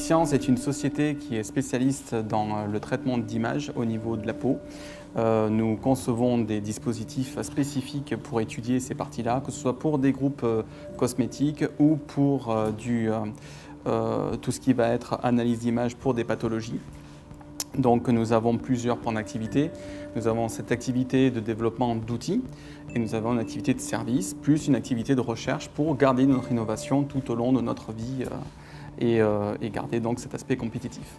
Pixience est une société qui est spécialiste dans le traitement d'images au niveau de la peau. Nous concevons des dispositifs spécifiques pour étudier ces parties-là, que ce soit pour des groupes cosmétiques ou pour tout ce qui va être analyse d'images pour des pathologies. Donc nous avons plusieurs pans d'activité. Nous avons cette activité de développement d'outils et nous avons une activité de service, plus une activité de recherche pour garder notre innovation tout au long de notre vie et garder donc cet aspect compétitif.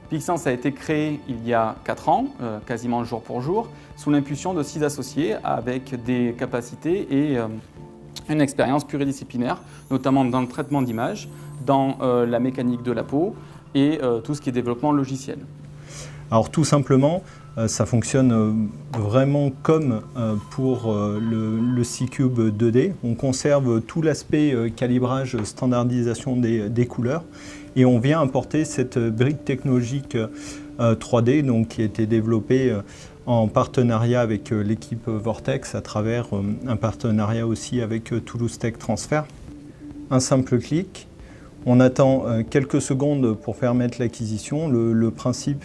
Pixience a été créé il y a 4 ans, quasiment jour pour jour, sous l'impulsion de 6 associés avec des capacités et une expérience pluridisciplinaire, notamment dans le traitement d'images, dans la mécanique de la peau et tout ce qui est développement logiciel. Alors tout simplement, ça fonctionne vraiment comme pour le C-Cube 2D. On conserve tout l'aspect calibrage, standardisation des couleurs et on vient apporter cette brique technologique 3D donc, qui a été développée en partenariat avec l'équipe Vortex à travers un partenariat aussi avec Toulouse Tech Transfer. Un simple clic. On attend quelques secondes pour permettre l'acquisition. Le principe,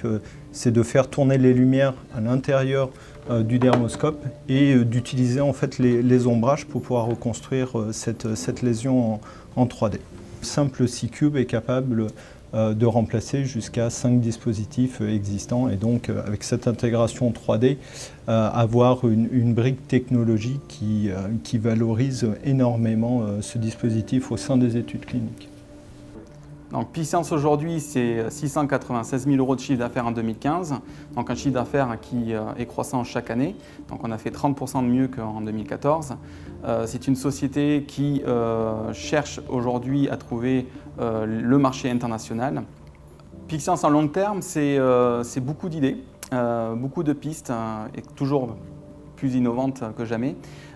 c'est de faire tourner les lumières à l'intérieur du dermoscope et d'utiliser en fait les ombrages pour pouvoir reconstruire cette lésion en 3D. Le simple C-Cube est capable de remplacer jusqu'à 5 dispositifs existants et donc avec cette intégration 3D, avoir une brique technologique qui valorise énormément ce dispositif au sein des études cliniques. Donc Pixience aujourd'hui, c'est 696 000 € de chiffre d'affaires en 2015, donc un chiffre d'affaires qui est croissant chaque année. Donc on a fait 30% de mieux qu'en 2014. C'est une société qui cherche aujourd'hui à trouver le marché international. Pixience en long terme, c'est beaucoup d'idées, beaucoup de pistes et toujours plus innovantes que jamais.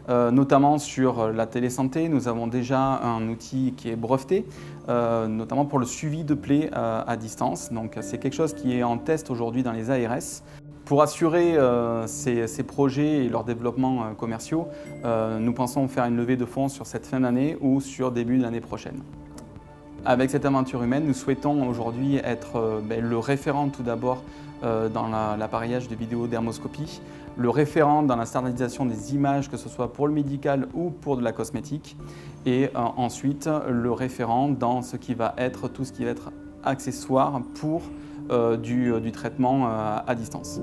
Notamment sur la télésanté, nous avons déjà un outil qui est breveté, notamment pour le suivi de plaies à distance. Donc c'est quelque chose qui est en test aujourd'hui dans les ARS. Pour assurer ces projets et leur développement commerciaux, nous pensons faire une levée de fonds sur cette fin d'année ou sur début de l'année prochaine. Avec cette aventure humaine, nous souhaitons aujourd'hui être le référent tout d'abord dans l'appareillage de vidéodermoscopie, le référent dans la standardisation des images, que ce soit pour le médical ou pour de la cosmétique, et ensuite le référent dans ce qui va être tout ce qui va être accessoire pour du traitement à distance.